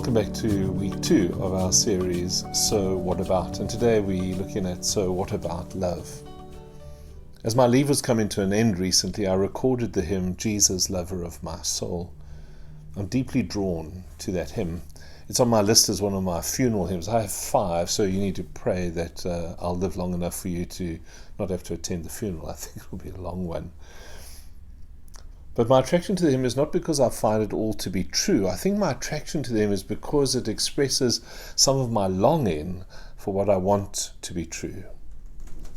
Welcome back to week 2 of our series, So What About? And today we're looking at So What About Love? As my leave was coming to an end recently, I recorded the hymn, Jesus, Lover of My Soul. I'm deeply drawn to that hymn. It's on my list as one of my funeral hymns. I have 5, so you need to pray that I'll live long enough for you to not have to attend the funeral. I think it will be a long one. But my attraction to them is not because I find it all to be true. I think my attraction to them is because it expresses some of my longing for what I want to be true.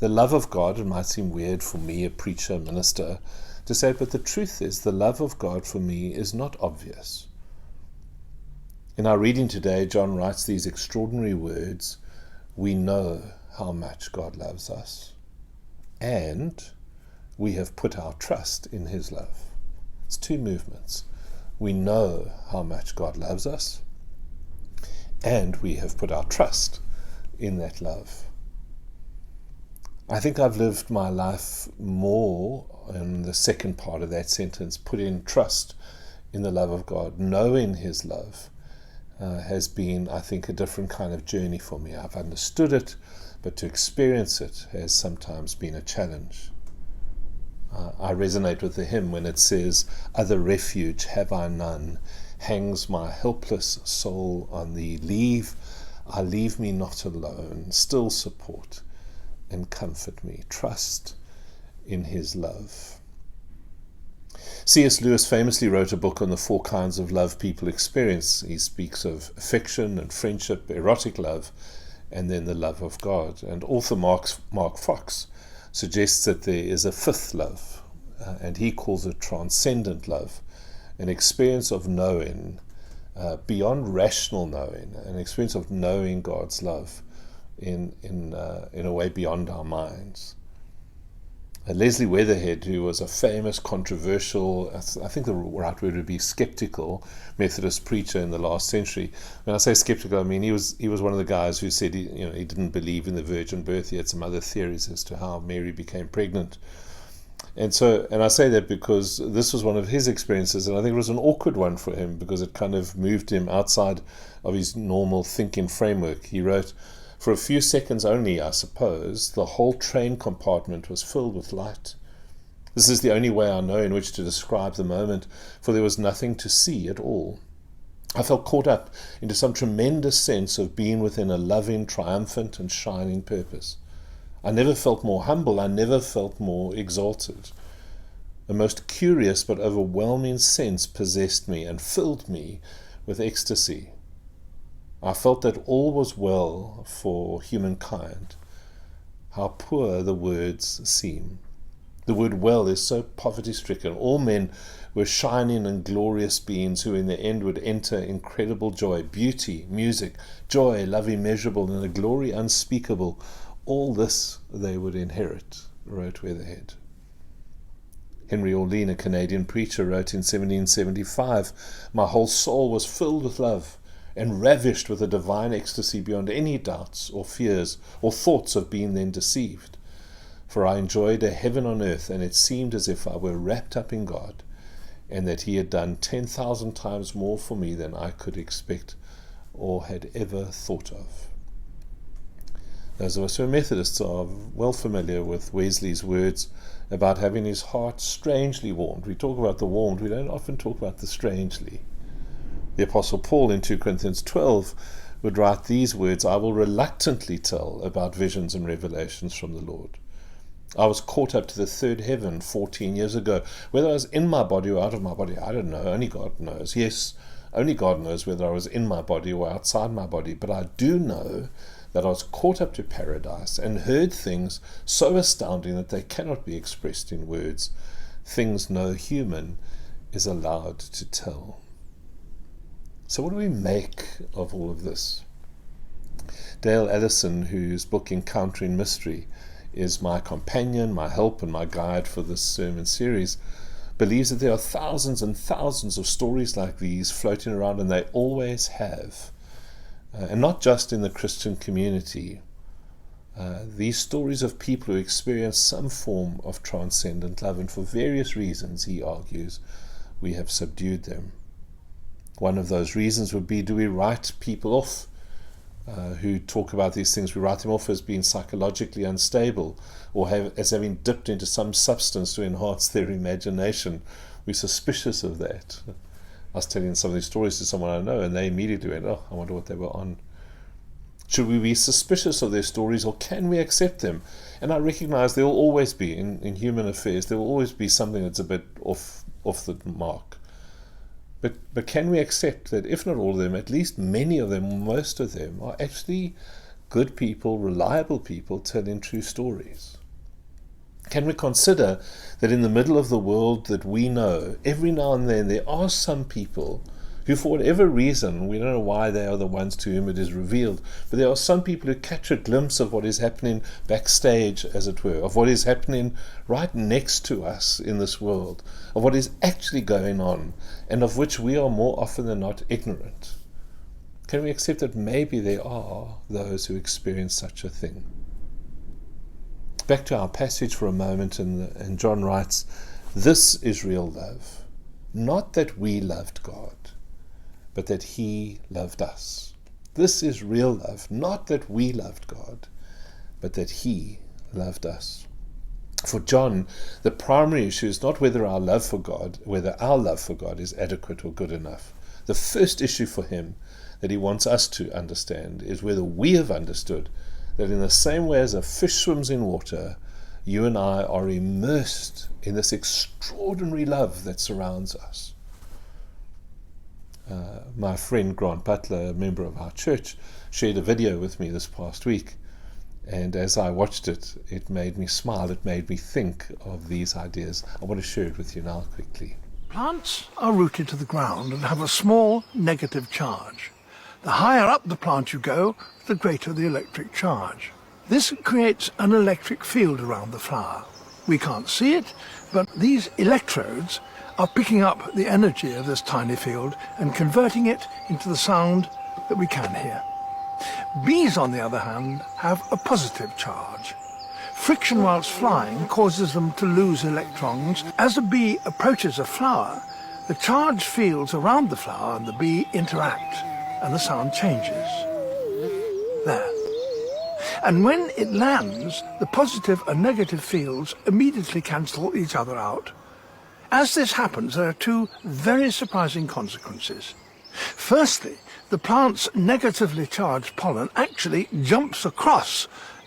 The love of God, it might seem weird for me, a preacher, a minister, to say it, but the truth is the love of God for me is not obvious. In our reading today, John writes these extraordinary words, we know how much God loves us, and we have put our trust in his love. It's 2 movements. We know how much God loves us, and we have put our trust in that love. I think I've lived my life more in the second part of that sentence, put in trust in the love of God. Knowing his love has been, I think, a different kind of journey for me. I've understood it, but to experience it has sometimes been a challenge. I resonate with the hymn when it says, other refuge have I none, hangs my helpless soul on thee. Leave me not alone, still support and comfort me. Trust in his love. C.S. Lewis famously wrote a book on the 4 kinds of love people experience. He speaks of affection and friendship, erotic love, and then the love of God. And author Mark Fox suggests that there is a 5th love, and he calls it transcendent love, an experience of knowing, beyond rational knowing, an experience of knowing God's love in a way beyond our minds. Leslie Weatherhead, who was a famous, controversial, I think the right word would be skeptical Methodist preacher in the last century. When I say skeptical, I mean he was one of the guys who said he didn't believe in the virgin birth. He had some other theories as to how Mary became pregnant. And I say that because this was one of his experiences, and I think it was an awkward one for him because it kind of moved him outside of his normal thinking framework. He wrote, for a few seconds only, I suppose, the whole train compartment was filled with light. This is the only way I know in which to describe the moment, for there was nothing to see at all. I felt caught up into some tremendous sense of being within a loving, triumphant, and shining purpose. I never felt more humble, I never felt more exalted. A most curious but overwhelming sense possessed me and filled me with ecstasy. I felt that all was well for humankind. How poor the words seem. The word well is so poverty-stricken. All men were shining and glorious beings who in the end would enter incredible joy, beauty, music, joy, love immeasurable, and a glory unspeakable. All this they would inherit, wrote Weatherhead. Henry Orlean, a Canadian preacher, wrote in 1775, my whole soul was filled with love, and ravished with a divine ecstasy beyond any doubts or fears or thoughts of being then deceived. For I enjoyed a heaven on earth, and it seemed as if I were wrapped up in God, and that he had done 10,000 times more for me than I could expect or had ever thought of. Those of us who are Methodists are well familiar with Wesley's words about having his heart strangely warmed. We talk about the warmed, we don't often talk about the strangely. The Apostle Paul in 2 Corinthians 12 would write these words, I will reluctantly tell about visions and revelations from the Lord. I was caught up to the 3rd heaven 14 years ago. Whether I was in my body or out of my body, I don't know. Only God knows. Yes, only God knows whether I was in my body or outside my body. But I do know that I was caught up to paradise and heard things so astounding that they cannot be expressed in words, things no human is allowed to tell. So what do we make of all of this? Dale Allison, whose book Encountering Mystery is my companion, my help, and my guide for this sermon series, believes that there are thousands and thousands of stories like these floating around, and they always have. And not just in the Christian community. These stories of people who experience some form of transcendent love, and for various reasons, he argues, we have subdued them. One of those reasons would be, do we write people off who talk about these things? We write them off as being psychologically unstable, or as having dipped into some substance to enhance their imagination. We're suspicious of that. I was telling some of these stories to someone I know, and they immediately went, oh, I wonder what they were on. Should we be suspicious of their stories, or can we accept them? And I recognize there will always be, in human affairs, there will always be something that's a bit off the mark. But can we accept that, if not all of them, at least many of them, most of them, are actually good people, reliable people, telling true stories? Can we consider that in the middle of the world that we know, every now and then there are some people who, for whatever reason, we don't know why they are the ones to whom it is revealed, but there are some people who catch a glimpse of what is happening backstage, as it were, of what is happening right next to us in this world, of what is actually going on, and of which we are more often than not ignorant. Can we accept that maybe there are those who experience such a thing? Back to our passage for a moment, and John writes, "This is real love, not that we loved God, but that He loved us." This is real love, not that we loved God, but that He loved us. For John, the primary issue is not whether our love for God is adequate or good enough. The first issue for him that he wants us to understand is whether we have understood that in the same way as a fish swims in water, you and I are immersed in this extraordinary love that surrounds us. My friend Grant Butler, a member of our church, shared a video with me this past week, and as I watched it, it made me smile, it made me think of these ideas. I want to share it with you now quickly. Plants are rooted to the ground and have a small negative charge. The higher up the plant you go, the greater the electric charge. This creates an electric field around the flower. We can't see it, but these electrodes are picking up the energy of this tiny field and converting it into the sound that we can hear. Bees, on the other hand, have a positive charge. Friction whilst flying causes them to lose electrons. As a bee approaches a flower, the charged fields around the flower and the bee interact, and the sound changes. There. And when it lands, the positive and negative fields immediately cancel each other out. As this happens, there are two very surprising consequences. Firstly, the plant's negatively charged pollen actually jumps across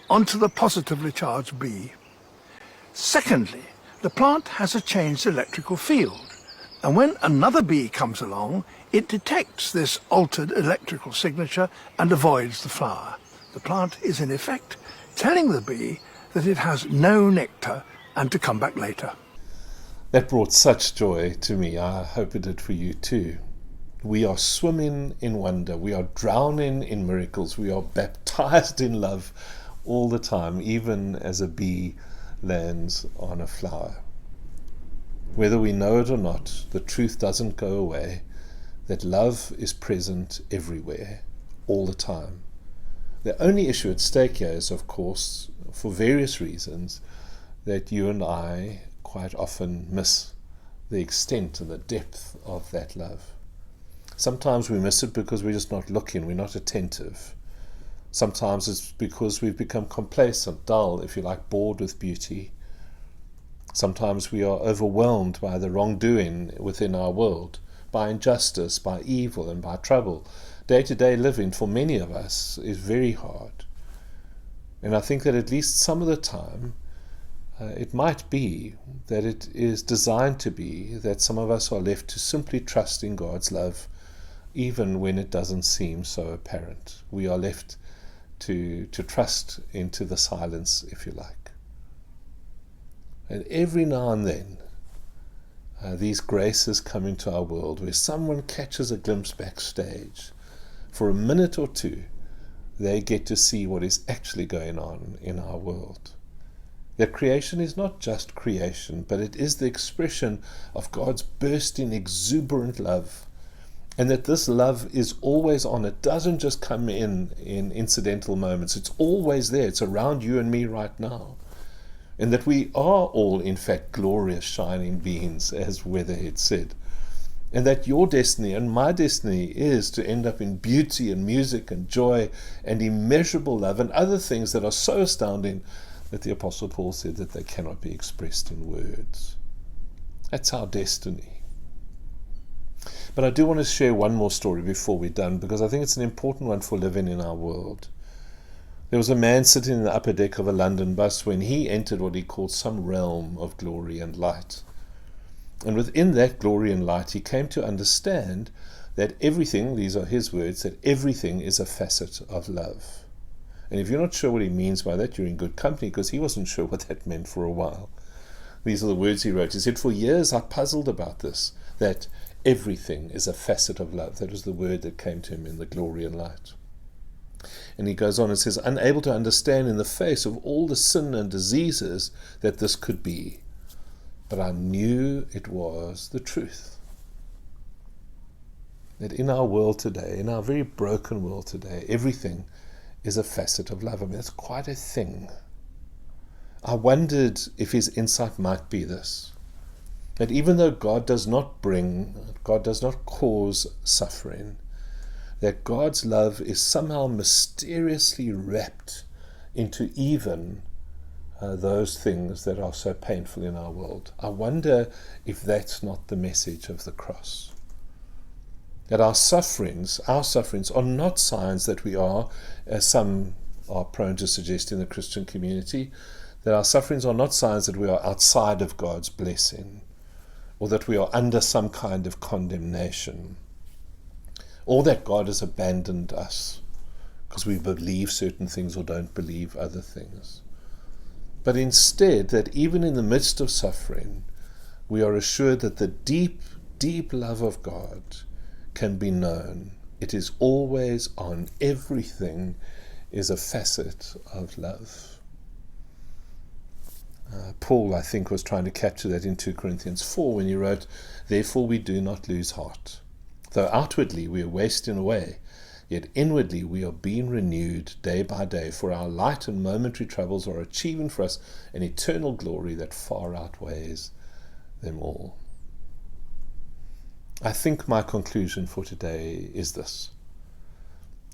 onto the positively charged bee. Secondly, the plant has a changed electrical field, and when another bee comes along, it detects this altered electrical signature and avoids the flower. The plant is in effect telling the bee that it has no nectar and to come back later. That brought such joy to me. I hope it did for you too. We are swimming in wonder. We are drowning in miracles. We are baptized in love all the time, even as a bee lands on a flower. Whether we know it or not, the truth doesn't go away, that love is present everywhere, all the time. The only issue at stake here is, of course, for various reasons, that you and I quite often miss the extent and the depth of that love. Sometimes we miss it because we're just not looking, we're not attentive. Sometimes it's because we've become complacent, dull, if you like, bored with beauty. Sometimes we are overwhelmed by the wrongdoing within our world, by injustice, by evil, and by trouble. Day-to-day living for many of us is very hard. And I think that at least some of the time, it might be that it is designed to be that some of us are left to simply trust in God's love, even when it doesn't seem so apparent. We are left to trust into the silence, if you like. And every now and then, these graces come into our world where someone catches a glimpse backstage. For a minute or two, they get to see what is actually going on in our world. That creation is not just creation, but it is the expression of God's bursting, exuberant love. And that this love is always on. It doesn't just come in incidental moments. It's always there. It's around you and me right now. And that we are all, in fact, glorious, shining beings, as Weatherhead said. And that your destiny and my destiny is to end up in beauty and music and joy and immeasurable love and other things that are so astounding that the Apostle Paul said that they cannot be expressed in words. That's our destiny. But I do want to share one more story before we're done, because I think it's an important one for living in our world. There was a man sitting in the upper deck of a London bus when he entered what he called some realm of glory and light. And within that glory and light, he came to understand that everything, these are his words, that everything is a facet of love. And if you're not sure what he means by that, you're in good company, because he wasn't sure what that meant for a while. These are the words he wrote. He said, "For years I puzzled about this, that everything is a facet of love." That was the word that came to him in the glory and light. And he goes on and says, "Unable to understand in the face of all the sin and diseases that this could be. But I knew it was the truth." That in our world today, in our very broken world today, everything is a facet of love. I mean, that's quite a thing. I wondered if his insight might be this, that even though God does not cause suffering, that God's love is somehow mysteriously wrapped into even those things that are so painful in our world. I wonder if that's not the message of the cross. That our sufferings are not signs that we are, as some are prone to suggest in the Christian community, that our sufferings are not signs that we are outside of God's blessing, or that we are under some kind of condemnation, or that God has abandoned us because we believe certain things or don't believe other things. But instead, that even in the midst of suffering, we are assured that the deep, deep love of God can be known. It is always on. Everything is a facet of love. Paul, I think, was trying to capture that in 2 Corinthians 4 when he wrote, "Therefore we do not lose heart. Though outwardly we are wasting away, yet inwardly we are being renewed day by day, for our light and momentary troubles are achieving for us an eternal glory that far outweighs them all." I think my conclusion for today is this.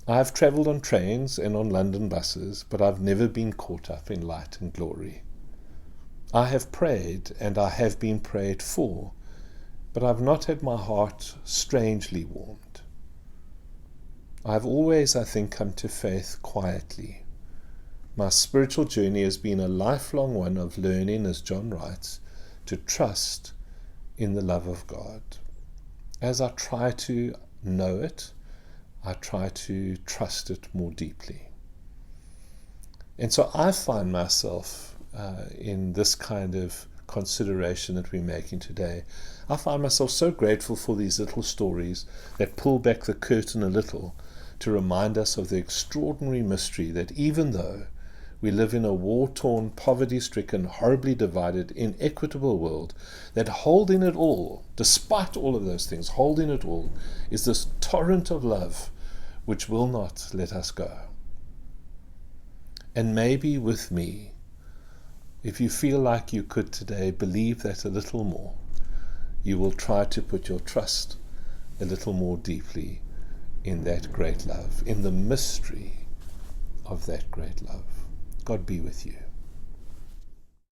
I have travelled on trains and on London buses, but I've never been caught up in light and glory. I have prayed and I have been prayed for, but I've not had my heart strangely warmed. I've always, I think, come to faith quietly. My spiritual journey has been a lifelong one of learning, as John writes, to trust in the love of God. As I try to know it, I try to trust it more deeply. And so I find myself in this kind of consideration that we're making today. I find myself so grateful for these little stories that pull back the curtain a little to remind us of the extraordinary mystery that even though we live in a war-torn, poverty-stricken, horribly divided, inequitable world, that holding it all, despite all of those things, holding it all, is this torrent of love which will not let us go. And maybe with me, if you feel like you could today believe that a little more, you will try to put your trust a little more deeply in that great love, in the mystery of that great love. God be with you.